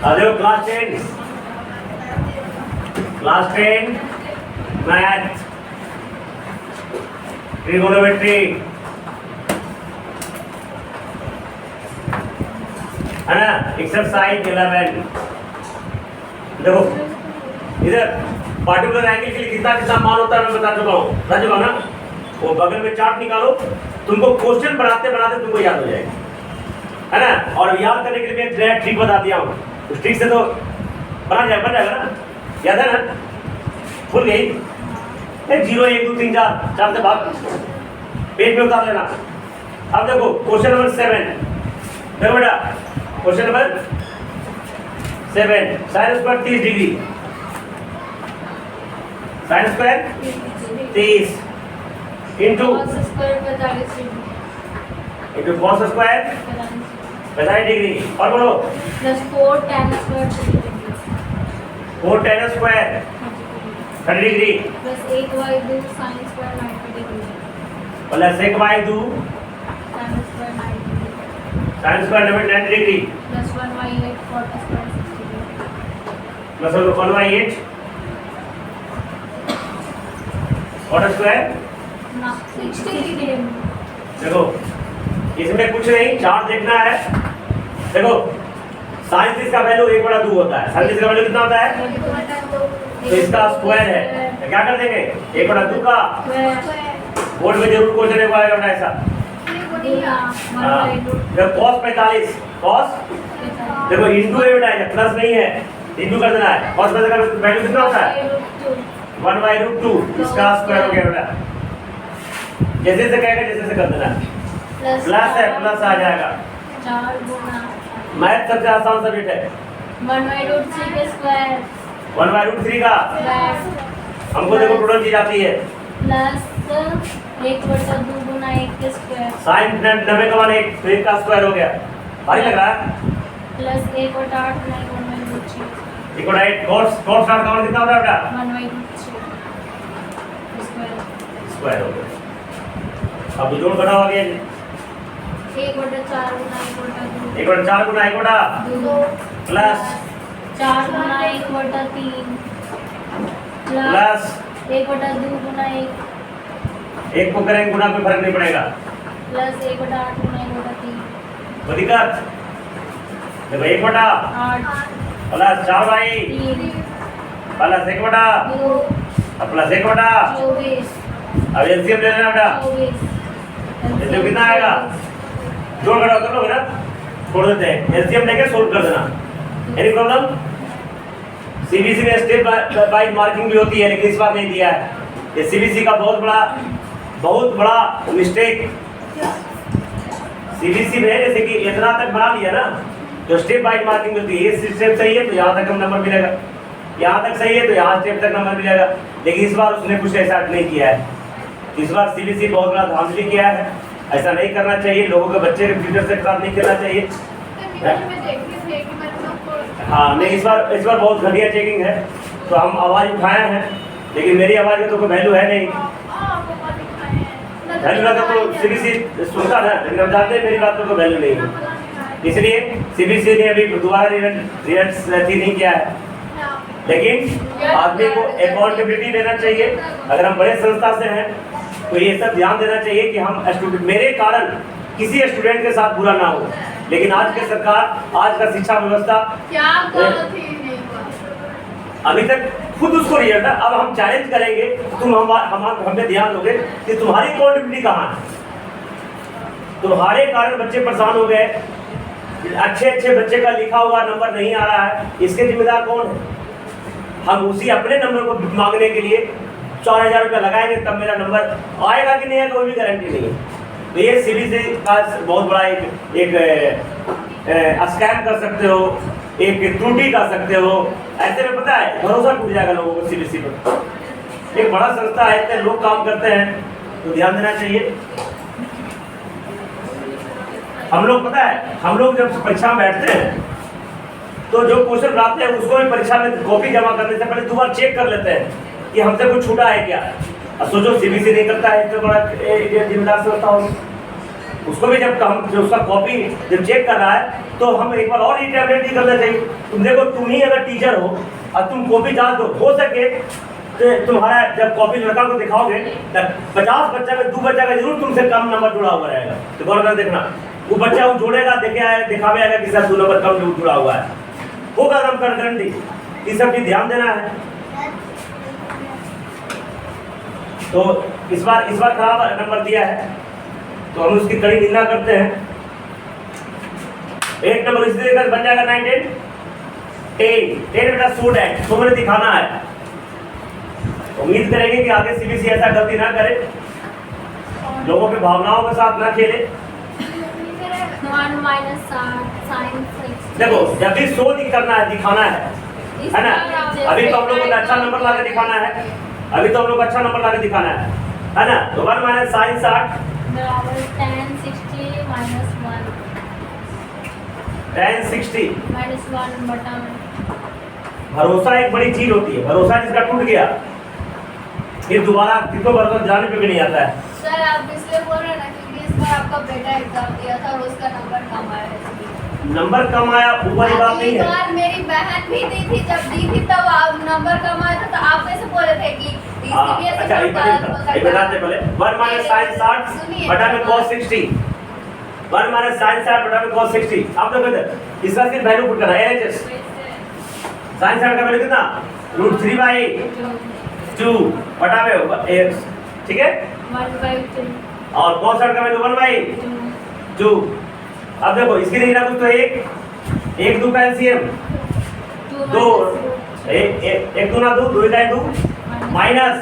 आ जाओ class 10 math trigonometry है ना। एक्सरसाइज 11 देखो इधर पार्टिकुलर एंगल के लिए कितना कितना मान होता है मैं बता चुका हूँ, समझ लो ना। वो बगल में चार्ट निकालो, तुमको क्वेश्चन बनाते बनाते तुमको याद हो जाएगा, है ना। और याद करने के लिए मैं एक ट्रिक बता दिया हूँ, उस ट्रिक से तो बन जाएगा ना, याद है ना। भूल गई 0 1 2 3 4 से भाग पेज पे उतार लेना। अब देखो क्वेश्चन नंबर 7 देखो बेटा, question number 7 sine square 30 degree, sine square 30 into cos square 45 degree, और बोलो plus 4 tan square 4 tan square 30 degree plus 1/2 sin square 90 degree plus 1/2 tan square 90 degree sin square 90 degree plus 1/8 cot square 60 degree plus 1/8 cot square ना 60 degree. देखो इसमें कुछ नहीं, chart देखना है। देखो साइन थीटा का वैल्यू 1/2 होता है, साइन थीटा का वैल्यू कितना होता है, तो इसका स्क्वायर है, तो क्या कर देंगे 1/2 का। बोर्ड में जरूर क्वेश्चन एक आएगा बेटा ऐसा। जब cos 45 cos देखो इंटू है बेटा, प्लस नहीं है, इंटू कर देना है। cos 45 का वैल्यू कितना होता है 1/2, इसका स्क्वायर हो गया बेटा। जैसे से कहेगा जैसे से कर देना है, प्लस है प्लस आ जाएगा। 4 गुना मैथ सबसे आसान सब्जेक्ट है। 1/√3 का स्क्वायर 1/√3 का हमको देखो टोटल चीज आती है, प्लस 1/2 गुना 1 का स्क्वायर साइन 90 का मान 1 तो 1 का स्क्वायर हो गया, भारी लग रहा है। प्लस 1/8 गुना 1/√3 इक्वल 8 cos स्टार का मान कितना होता है बेटा 1/√3 स्क्वायर स्क्वायर हो गया। अब जोड़ घटाओ आगे 1/4 गुना 1/2 1/4 गुना 1/2 प्लस 4 गुना 1/3 प्लस 1/2 गुना 1 1 को करेंगे गुना, कोई फर्क नहीं पड़ेगा, प्लस 1/8 गुना 1/3 तो दिक्कत देखो 1/8 प्लस 4/3 प्लस 1/2 प्लस 1/24 अब एलसीएम ले लेना बेटा, 24 एलसीएम कितना आएगा, जोड़ घटाओ कर लो बेटा, छोड़ देते हैं, एलसीएम लेके सोल्व कर देना। Any problem. सीबीसी में स्टेप बाय मार्किंग भी होती है, लेकिन इस बार नहीं दिया है। ये सीबीसी का बहुत बड़ा मिस्टेक। सीबीसी में जैसे कि इतना तक बना लिया ना, तो स्टेप बाय मार्किंग होती है। ये स्टेप सही है तो यहाँ तक हम नंबर मिलेगा, यहाँ तक सही है तो यहाँ स्टेप तक नंबर मिलेगा, लेकिन इस बार उसने कुछ ऐसा नहीं किया है। इस बार सीबीसी बहुत बड़ा धांधली किया है, ऐसा नहीं करना चाहिए, लोगों के बच्चे के फ्यूचर से खराब नहीं करना चाहिए। हाँ नहीं, इस बार बहुत घटिया चेकिंग है, तो हम आवाज़ उठाए हैं, लेकिन मेरी आवाज़ में तो कोई वैल्यू है नहीं। वैल्यू रहता तो सीबीसी सुनता ना, लेकिन हम जानते हैं मेरी बात को कोई वैल्यू नहीं है, इसलिए सीबीसी ने अभी दोबारा रिजल्ट नहीं किया है। लेकिन आदमी को अकाउंटेबिलिटी लेना चाहिए। अगर हम बड़े संस्था से हैं तो ये सब ध्यान देना चाहिए कि हम स्टूडेंट, मेरे कारण किसी स्टूडेंट के साथ बुरा ना हो। लेकिन आज की सरकार, आज का शिक्षा व्यवस्था अभी तक खुद उसको नहीं हटा। अब हम चैलेंज करेंगे, तुम हमें ध्यान दोगे कि तुम्हारी अकाउंटेबिलिटी कहाँ है। तुम्हारे कारण बच्चे परेशान हो गए, अच्छे बच्चे का लिखा हुआ नंबर नहीं आ रहा है, इसके जिम्मेदार कौन है। हम उसी अपने नंबर को मांगने के लिए 4000 रुपया लगाएंगे, तब मेरा नंबर आएगा कि नहीं आएगा कोई भी गारंटी नहीं है। तो ये सीबीसी का बहुत बड़ा एक स्कैम कर सकते हो, एक त्रुटि कर सकते हो। ऐसे में पता है भरोसा टूट जाएगा लोगों को सीबीसी पर। एक बड़ा संस्था है, इतने लोग काम करते हैं, तो ध्यान देना चाहिए। हम लोग पता है, हम लोग जब परीक्षा में बैठते हैं तो जो क्वेश्चन लाते हैं उसको भी परीक्षा में कॉपी जमा करने से पहले 2 बार चेक कर लेते हैं कि हमसे कुछ छूटा है क्या। अब सोचो सीबीसी नहीं करता है, इतना बड़ा जिम्मेदार संस्था होगी, उसको भी जब हम जो उसका कॉपी जब चेक कर रहा है तो हम एक बार और रिटेबलेट करना चाहिए। तुम देखो, तुम ही अगर टीचर हो और तुम कॉपी जांच दो, हो सके तो तुम्हारा जब कॉपी लड़का को दिखाओगे तब 50 बच्चा में 2 बच्चा का जरूर तुमसे कम नंबर जुड़ा हुआ रहेगा। तो गौर कर देखना, वो बच्चा वो जोड़ेगा, दिखावे आएगा कि सर 2 नंबर कम जुड़ा हुआ है, होगा नंबर कर गारंटी। ये सब चीज ध्यान देना है। तो इस बार खराब नंबर दिया है तो हम उसकी कड़ी निंदा करते हैं। 8 नंबर इसी तरह बन जाएगा 9 10 10 बेटा शो दैट, तो मैंने दिखाना है। उम्मीद करेंगे कि आगे सीबीएसई ऐसा गलती ना करे, लोगों के भावनाओं के साथ ना खेले। 1 minus sin 6। देखो, जब भी शो करना है, दिखाना है ना। अभी तो हम लोग को अच्छा नंबर ला के दिखाना है, अभी तो हम लोग अच्छा नंबर ला के दिखाना है ना। तो 1 minus sin 60 बराबर tan 60 minus 1 tan 60 minus 1 बटा में। भरोसा एक बड़ी चीज होती है, भरोसा जिसका टूट गया फिर दोबारा कितनों बार तक जाने पे भी नहीं आता है। सर आप इसलिए बोल रहे हैं ना क्योंकि इस बार आपका बेटा एग्जाम दिया था और उसका नंबर कम आया है इसलिए। नंबर कम आया वो वाली बात नहीं अगली है। बार मेरी बहन भी दी थी, जब दी थी तब आप नंबर कम आया था तो आप कैसे बोले थे कि अच्छा, ये बताते पहले 1 minus sin 60 बटा में cos 60, 1 minus sin 60 बटा में cos 60। आप लोग इधर इसका सिर्फ वैल्यू पुट करना है। LHS sin 60 का वैल्यू कितना, √3/2 बटा में, ठीक है। 1/2 और cos 60 का वैल्यू 1/2। अब देखो इसकी नहीं ना कुछ, तो एक 2 का एलसीएम 2, एक 2 ना 2, 2 का 2 माइनस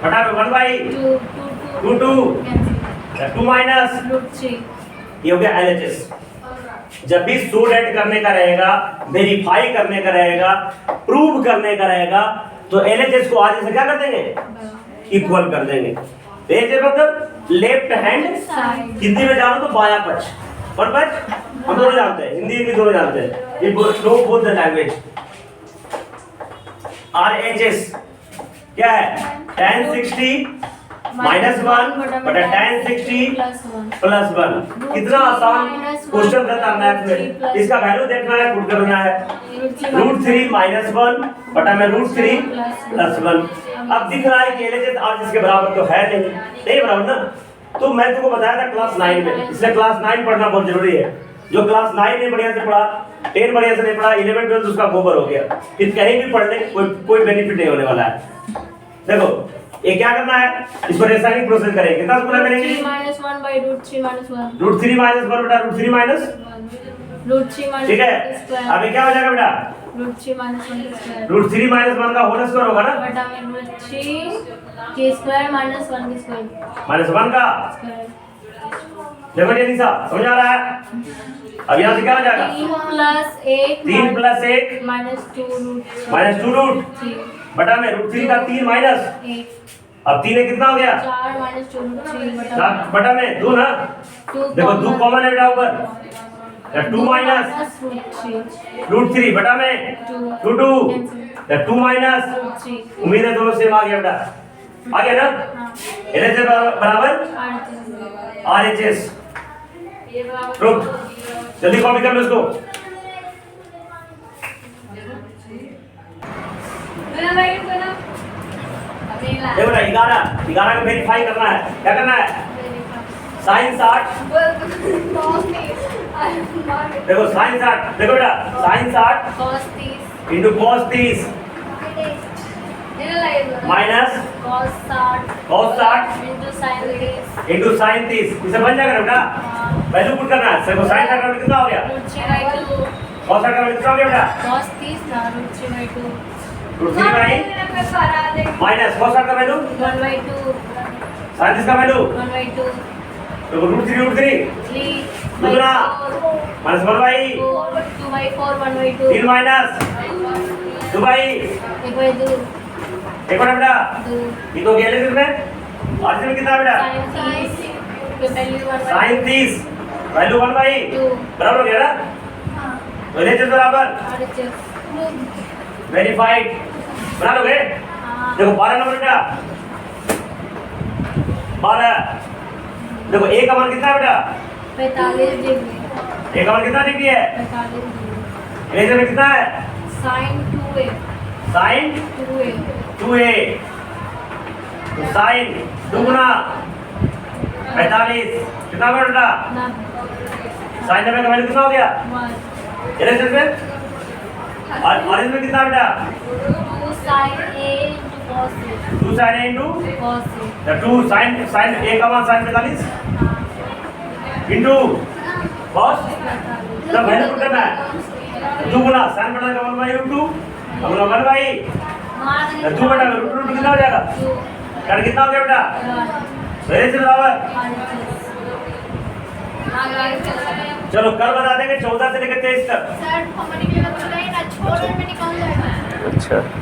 बटा में 1/2 2 माइनस √3। ये हो गया एलएचएस। जब भी शो डेट करने का रहेगा, वेरीफाई करने का रहेगा, प्रूव करने का रहेगा, तो एलएचएस को आज से क्या कर देंगे, इक्वल कर देंगे। एलएचएस मतलब लेफ्ट हैंड साइड। हिंदी में जानो तो बायां पक्ष, और पक्ष हम दोनों जानते हैं, हिंदी इंग्लिश दोनों जानते हैं। ये बोथ द लैंग्वेज। आरएचएस क्या है, tan 60 माइनस 1 बटा tan 60 प्लस 1। कितना आसान क्वेश्चन था मैथ में। इसका वैल्यू देखना है, पुट करना है। √3 माइनस 1 बटा में √3 प्लस 1। अब दिख रहा है कि एलएचएस आज इसके बराबर तो है नहीं बराबर ना। तो मैं तुमको बताया था क्लास 9 में, इसलिए क्लास 9 पढ़ना बहुत जरूरी है। जो क्लास 9 ने बढ़िया से पढ़ा, 10 बढ़िया से नहीं पढ़ा, 11 12 उसका गोबर हो गया, फिर कहीं भी पढ़ ले कोई बेनिफिट नहीं होने वाला है। देखो ये क्या करना है, इसको रासायनिक प्रोसेस करेंगे। कितना गुना करेंगे, √3 minus 1 by √3 minus 1 √3 माइनस 1 बटा √3 माइनस, √3 minus ठीक है। 1 square अब ये क्या हो जाएगा बेटा, √3 minus 1 square √3 माइनस 1 का होल स्क्वायर होगा ना, बटा में √3 के स्क्वायर minus 1 के स्क्वायर माइनस 1 का। देखो जल्दी सा समझ आ रहा है। अब यहाँ से क्या हो जाएगा, 3 plus 1 3 + 1 minus 2 √3 माइनस 2 √3 बटा में √3 का 3 माइनस, 1 अब 3 है कितना हो गया, 4 minus 2 √3 4 बटा में 2 ना। 2 देखो 2 कॉमन है बेटा ऊपर, 2 माइनस √3 बटा में 2 2 माइनस, उम्मीद है दोनों सेम आ गया बेटा, आ गया ना। एलएचएस बराबर आरएचएस। रुक जल्दी कॉपी कर लो इसको। देखो ना 11 को वेरीफाई करना है, क्या करना है, sin 60, देखो sin 60, देखो बेटा sin 60 cos 30 into cos 30 minus cos 60 into sin 30 into sin 30, इसे बन जाएगा ना बेटा, वैल्यू पुट करना है। देखो sin 60 का वैल्यू कितना हो गया, √3/2 cos 60 का वैल्यू कितना हो गया बेटा, cos 30 ना √3/2 √3 माइनस cos 60 का वैल्यू 1/2 sin 30 का वैल्यू, 1/2 देखो √3 3 दूसरा माइनस 1/2 2/4 1/2 3 माइनस 2/2 1/2 एक और बेटा 2 ये तो गया में और इसमें कितना बेटा, sin 30 के वैल्यू sin 30 वैल्यू 1/2 बराबर हो गया ना। तो एलएचएस बराबर वेरीफाइड बना लोगे। देखो 12 नंबर बेटा 12 देखो ए का मान कितना है बेटा? 45 डिग्री। ए का मान कितना डिग्री है? 45 डिग्री। ए से कितना है? Sine 2a। Sine 2a। 2a। तो साइन 2 गुना 45 कितना हुआ बेटा? 90। साइन 90 का वैल्यू कितना हो गया? 1। ये में और इसमें कितना बेटा? 2 sin a into cos a। 2 sin a into cos a। the 2 sin a का मान sin 45 into cos तब वैल्यू पुट करना है 2 गुना sin बटा का 1 by root 2 अब 1 by 2 बटा root 2 कितना हो जाएगा? कर कितना हो गया बेटा? सही से बराबर। चलो कल बता देंगे 14 से लेकर 23 तक। सर हमारे लिए बताइए ना, छोड़ में निकाल जाएगा। अच्छा।